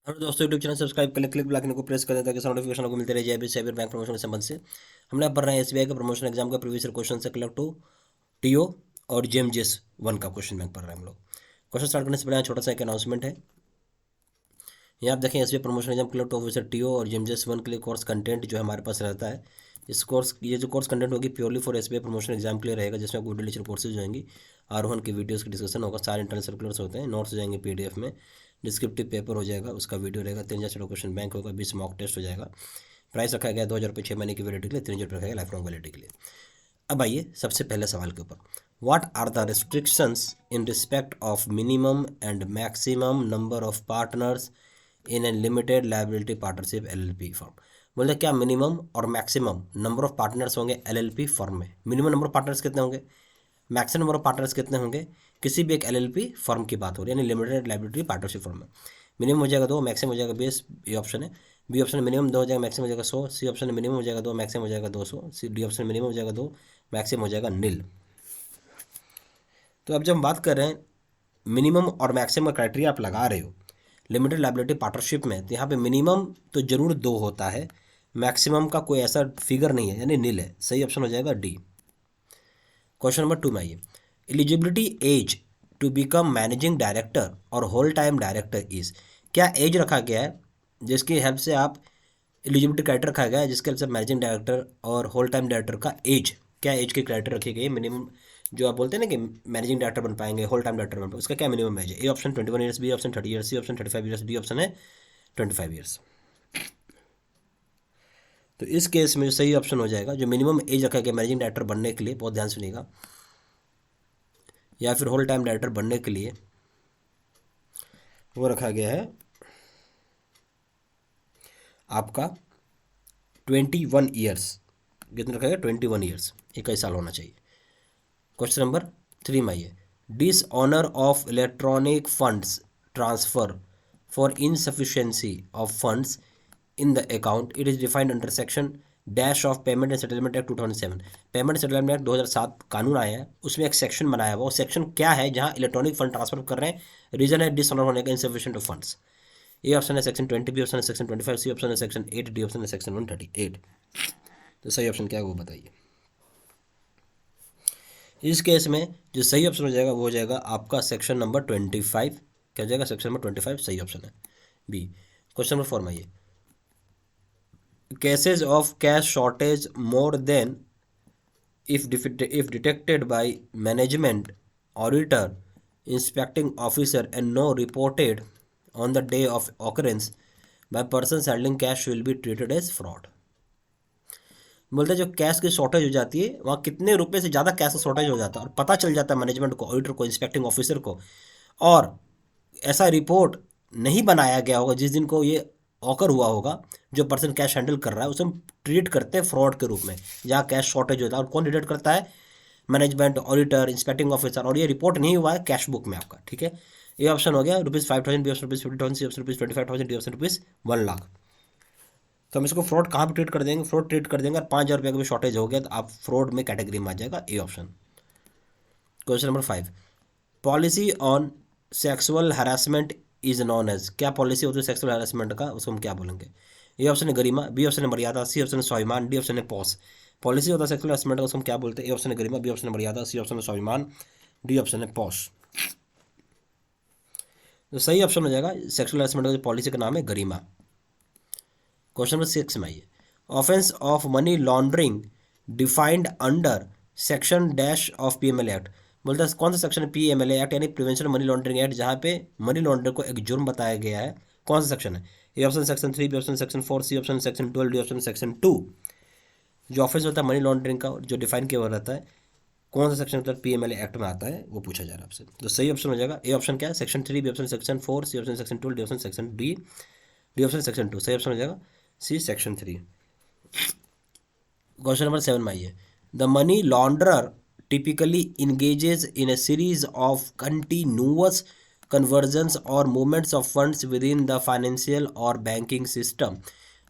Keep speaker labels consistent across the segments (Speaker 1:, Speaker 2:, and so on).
Speaker 1: Hello दोस्तों, YouTube channel subscribe कर ले, क्लिक बेल आइकन को प्रेस कर दें ताकि नोटिफिकेशन को मिलते रहे जय साइबर बैंक प्रमोशन के संबंध से। हमने यहाँ पढ़ रहे हैं एसबीआई का प्रमोशन एग्जाम का प्रीवियस ईयर क्वेश्चन से कलेक्ट टू टीओ और जेएमजेस 1 का क्वेश्चन बैंक पढ़ रहे हैं हम लोग। क्वेश्चन स्टार्ट करने से पहले छोटा सा एक अनाउंसमेंट है। यहाँ आप देखें SBI promotion exam collect officer TO और जेएमजेस 1 के लिए कोर्स कंटेंट जो है हमारे पास रहता है। ये जो कोर्स कंटेंट होगी purely for SBI promotion exam के लिए रहेगा, जिसमें आपको वीडियो लेक्चर कोर्सेज होंगी, आरोहण की वीडियोस की डिस्कशन होगा, सारे इंटरनल सर्कुलर्स होते हैं, नोट्स हो जाएंगे पीडीएफ में, डिस्क्रिप्टिव पेपर हो जाएगा, उसका वीडियो रहेगा, 3000 क्वेश्चन बैंक होगा, 20 मॉक टेस्ट हो जाएगा। प्राइस रखा गया 2000 रुपये 6 महीने की वैलिडिटी के लिए, 3000 रुपये रखा गया लाइफ लॉन्ग वैलिडिटी के लिए। अब आइए सबसे पहले सवाल के ऊपर, what are the restrictions in respect of minimum and maximum number of partners in a limited liability partnership LLP firm. बोलते क्या मिनिमम और मैक्सिमम नंबर ऑफ पार्टनर्स होंगे एलएलपी फर्म में। मिनिमम नंबर ऑफ पार्टनर्स कितने होंगे, maximum number of partners कितने होंगे किसी भी एक एलएलपी फर्म की बात हो रही है, यानी लिमिटेड लायबिलिटी पार्टनरशिप फर्म में। मिनिमम हो जाएगा 2, मैक्सिमम हो जाएगा 20, ये ऑप्शन है। बी ऑप्शन मिनिमम 2 हो जाएगा, मैक्सिमम हो जाएगा 100। सी ऑप्शन मिनिमम हो जाएगा 2, मैक्सिमम हो जाएगा 200। सी डी ऑप्शन मिनिमम हो जाएगा 2, मैक्सिमम हो जाएगा नील। तो अब जब हम बात कर रहे हैं मिनिमम और मैक्सिमम क्राइटेरिया आप लगा रहे हो लिमिटेड लायबिलिटी पार्टनरशिप में, तो यहाँ पे मिनिमम तो जरूर 2 होता है, मैक्सिमम का कोई ऐसा फिगर नहीं है, यानी नील है। सही ऑप्शन हो जाएगा डी। क्वेश्चन नंबर 2 में आइए, eligibility age to become managing director और होल टाइम डायरेक्टर इज। क्या एज रखा गया है जिसकी हेल्प से आप एलिजिबिलिटी क्राइटेरिया रखा गया है जिसके हेल्प से मैनेजिंग डायरेक्टर और होल टाइम डायरेक्टर का एज, क्या एज के क्राइटेरिया रखे गए मिनिमम, जो आप बोलते हैं ना कि मैनेजिंग डायरेक्टर बन पाएंगे, होल टाइम डायरेक्टर बन पाएंगे, उसका क्या मिनिमम एज है। A option 21 years, B option 30 years, C option 35 years, D option है 25 ईयर्स। तो इस केस में जो सही ऑप्शन हो जाएगा, जो मिनिमम एज रखा गया मैनेजिंग डायरेक्टर बनने के लिए, बहुत ध्यान सुनिएगा, या फिर होल टाइम डायरेक्टर बनने के लिए, वो रखा गया है आपका 21 ईयर्स। कितना रखा गया 21 ईयर्स, 21 साल होना चाहिए। क्वेश्चन नंबर 3 में आइए, dishonour of electronic funds transfer for insufficiency of funds in the account it is defined under section dash of payment and settlement act 2007। Payment settlement act 2007 कानून आया है, उसमें एक सेक्शन बनाया हुआ, वो सेक्शन क्या है जहां इलेक्ट्रॉनिक फंड ट्रांसफर कर रहे हैं, रीजन है डिसऑनर होने का, insufficient of funds. A option है सेक्शन 20, बी ऑप्शन है सेक्शन 25, सी ऑप्शन है सेक्शन 8, डी ऑप्शन है सेक्शन 138। तो सही ऑप्शन क्या है वो बताइए। इस केस में जो सही ऑप्शन हो जाएगा वो हो जाएगा आपका सेक्शन नंबर 25। क्या हो जाएगा, सेक्शन नंबर 25 सही ऑप्शन है, बी। क्वेश्चन नंबर 4 में आइए, cases of cash shortage more than if detected by management, auditor, inspecting officer and no reported on the day of occurrence by persons handling cash will be treated as fraud। बोलते हैं जो cash की shortage हो जाती है वहाँ कितने रुपए से ज़्यादा कैश का शॉर्टेज हो जाता है और पता चल जाता है मैनेजमेंट को, ऑडिटर को, इंस्पेक्टिंग ऑफिसर को, और ऐसा रिपोर्ट नहीं बनाया गया होगा जिस दिन को ये ऑकर हुआ होगा, जो पर्सन कैश हैंडल कर रहा है उसे हम ट्रीट करते हैं फ्रॉड के रूप में, जहाँ कैश शॉर्टेज होता है। और कौन डिटेक्ट करता है, मैनेजमेंट, ऑडिटर, इंस्पेक्टिंग ऑफिसर, और ये रिपोर्ट नहीं हुआ है कैश बुक में आपका। ठीक है, ये ऑप्शन हो गया ₹5,000, B option ₹50,000, C option ₹25,000, D option ₹1,00,000। तो हम इसको फ्रॉड कहाँ पे ट्रीट कर देंगे, फ्रॉड ट्रीट कर देंगे, और 5,000 रुपये का भी शॉर्टेज हो गया तो आप फ्रॉड में कैटेगरी में आ जाएगा, A option. Question number 5, policy on sexual harassment is known as. क्या पॉलिसी होती है सेक्सुअल हरासमेंट का, उसको हम क्या बोलेंगे। ए ऑप्शन है गरिमा, बी ऑप्शन है मर्यादा, सी ऑप्शन है स्वाभिमान, डी ऑप्शन है पॉस। पॉलिसी होता है सेक्सुअल हरासमेंट का, उसको हम क्या बोलते हैं। ए ऑप्शन है गरिमा, बी ऑप्शन है मर्यादा, सी ऑप्शन है स्वाभिमान, डी ऑप्शन है पॉस। तो सही ऑप्शन हो जाएगा सेक्सुअल हरासमेंट का पॉलिसी का नाम है गरिमा। क्वेश्चन नंबर 6 में आइए, offence of money laundering defined under section dash of PML act. बोलते हैं कौन सा सेक्शन है पीएमएलए एक्ट, यानी प्रिवेंशन मनी लॉन्ड्रिंग एक्ट, जहाँ पे मनी लॉन्ड्रिंग को एक जुर्म बताया गया है, कौन सा सेक्शन है। A option section 3, B option section 4, C option section 12, D option section 2। जो ऑफेंस होता है मनी लॉन्ड्रिंग का जो डिफाइन किया हुआ रहता है, कौन सा सेक्शन मतलब पीएमएलए एक्ट में आता है, वो पूछा जा रहा है आपसे। तो सही ऑप्शन हो जाएगा ए ऑप्शन क्या है, section 3, B option section 4, C option section 12, D option section D option section 2। सही ऑप्शन हो जाएगा सी सेक्शन 3। क्वेश्चन नंबर 7 में आइए, the money launderer typically engages in a series of continuous conversions or movements of funds within the financial or banking system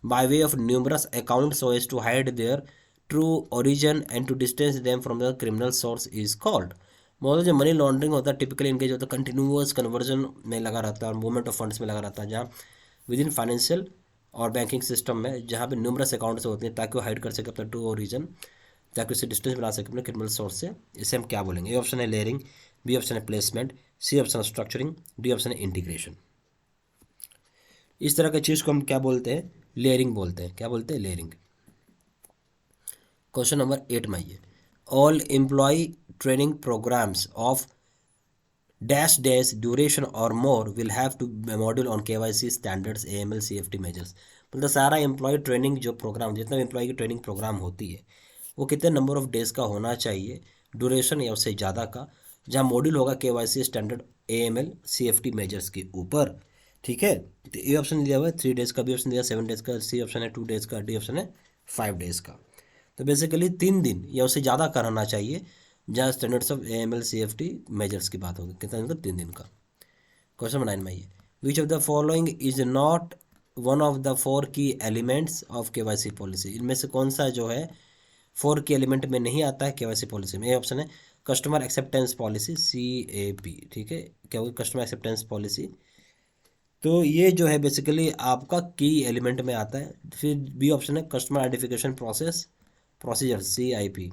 Speaker 1: by way of numerous accounts so as to hide their true origin and to distance them from the criminal source is called। मतलब जो money laundering होता है typically इनके जो होता है continuous conversion में लगा रहता है और मूवमेंट ऑफ फंड्स में लगा रहता है, जहाँ विद इन फाइनेंशियल और बैंकिंग सिस्टम में जहाँ पे न्यूमरस अकाउंट्स होते हैं, ताकि वो हाइड कर सके अपना ट्रू ओरिजिन, ताकि उससे डिस्टेंस बना सके अपने क्रिमिनल सोर्स से। इसे हम क्या बोलेंगे? ए ऑप्शन है लेयरिंग, बी ऑप्शन है प्लेसमेंट, सी ऑप्शन है स्ट्रक्चरिंग, डी ऑप्शन है इंटीग्रेशन। इस तरह की चीज़ को हम क्या बोलते हैं? लेयरिंग बोलते हैं। क्या बोलते हैं? लेयरिंग। क्वेश्चन नंबर 8 में आइए। All employee training programs of dash dash duration or more will have two module on KYC standards, AML, CFT measures. मतलब सारा एम्प्लॉय ट्रेनिंग जो प्रोग्राम, जितना एम्प्लॉय की ट्रेनिंग प्रोग्राम होती है, वो कितने नंबर ऑफ डेज का होना चाहिए, ड्यूरेशन या उससे ज़्यादा का, जहाँ मॉड्यूल होगा KYC standard, AML, CFT measures के ऊपर। ठीक है, तो ए ऑप्शन दिया हुआ है 3 डेज का, बी ऑप्शन दिया 7 डेज का, सी ऑप्शन है 2 डेज का, डी ऑप्शन है 5 डेज का। तो बेसिकली 3 दिन या उससे ज़्यादा का रहना चाहिए, जहाँ standards of AML, CFT measures की बात होगी। कितना दिन का? 3 दिन का। क्वेश्चन 9 में आइए। Which of the following is not one of the 4 की एलिमेंट्स ऑफ KYC पॉलिसी? इनमें से कौन सा जो है 4 की एलिमेंट में नहीं आता है KYC पॉलिसी में? ए ऑप्शन है कस्टमर एक्सेप्टेंस पॉलिसी, CAP। ठीक है, क्या होगी? Customer acceptance policy. तो ये जो है बेसिकली आपका की एलिमेंट में आता है। फिर बी ऑप्शन है कस्टमर आइडेंटिफिकेशन प्रोसीजर, CIP।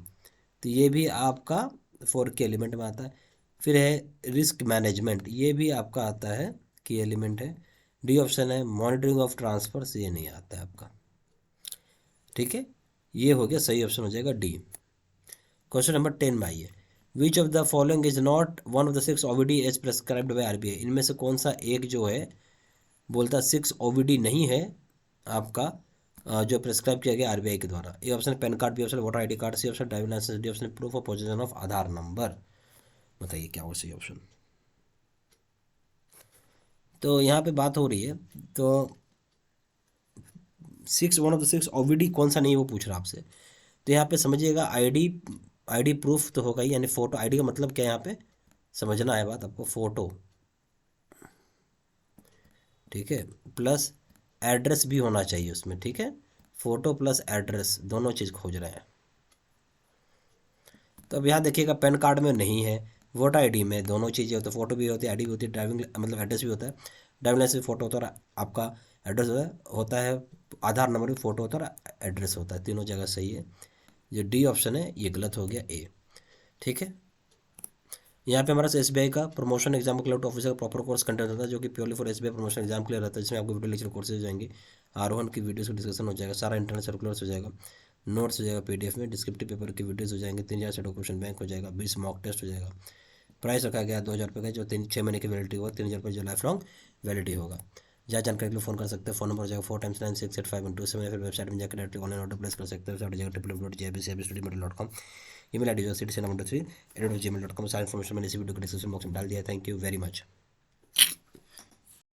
Speaker 1: तो ये भी आपका 4 के एलिमेंट में आता है। फिर है रिस्क मैनेजमेंट, ये भी आपका आता है, की एलिमेंट है। डी ऑप्शन है मॉनिटरिंग ऑफ ट्रांसफर्स, ये नहीं आता है आपका। ठीक है, ये हो गया, सही ऑप्शन हो जाएगा डी। क्वेश्चन नंबर 10 में आइए। Which of the following is not one of the 6 OVD as prescribed by RBI? इनमें से कौन सा एक जो है बोलता 6 OVD नहीं है आपका, जो प्रेस्क्राइब किया गया RBI के द्वारा? A option PAN card, B option voter ID card, C option driving licence, D option proof of possession of Aadhaar number. बताइए क्या हो सही ऑप्शन। तो यहाँ पे बात हो रही है, तो 6 वन ऑफ द 6 OVD कौन सा नहीं, वो पूछ रहा आपसे। तो यहाँ पे समझिएगा ID प्रूफ तो होगा ही, यानी फोटो। ID का मतलब क्या है यहाँ पे, समझना है बात आपको, फोटो। ठीक है, प्लस एड्रेस भी होना चाहिए उसमें। ठीक है, फोटो प्लस एड्रेस दोनों चीज़ खोज रहे हैं। तो अब यहाँ देखिएगा पैन कार्ड में नहीं है, वोटर ID में दोनों चीज़ें होती है, फोटो भी होती है, ID भी होती है, ड्राइविंग मतलब एड्रेस भी होता है। ड्राइविंग लाइसेंस भी फोटो होता है और आपका एड्रेस होता है, आधार नंबर भी फोटो होता है और एड्रेस होता है, तीनों जगह सही है। जो डी ऑप्शन है ये गलत हो गया, ए। ठीक है, यहाँ पे हमारा SBI का प्रमोशन एग्जाम क्लर्क ऑफिसर का प्रॉपर कोर्स कंटेंट होता है, जो कि purely for SBI promotion exam के लिए रहता है, जिसमें आपको वीडियो लेक्चर कोर्सेज हो जाएंगे, आरोहण की वीडियोस का डिस्कशन हो जाएगा, सारा इंटरनल सर्कुलर्स हो जाएगा, नोट्स हो जाएगा PDF में, डिस्क्रिप्टिव पेपर की वीडियोस हो जाएंगे, 3000 से क्वेश्चन बैंक हो जाएगा, 20 मॉक टेस्ट हो जाएगा। प्राइस रखा गया 2000 रुपये का, जो 6 महीने की वैलिडिटी होगा, 3000 रुपये जो लाइफ लॉन्ग वैलिडिटी होगा। जहाँ जानकारी के लिए फोन कर सकते हैं, फोन नंबर हो जाएगा 4 टाइम्स 9685127, फिर वेबसाइट में जाकर डायरेक्टली ऑनलाइन ऑर्डर प्लेस कर सकते हैं। वेबसाइट जाकर www.jbcstudymaterial.com। ईमेल ID जो citizen3@gmail.com। सारी इन्फॉर्मेशन मैंने इसी वीडियो के डिस्क्रिप्शन बॉक्स में डाल दिया है। Thank you very much.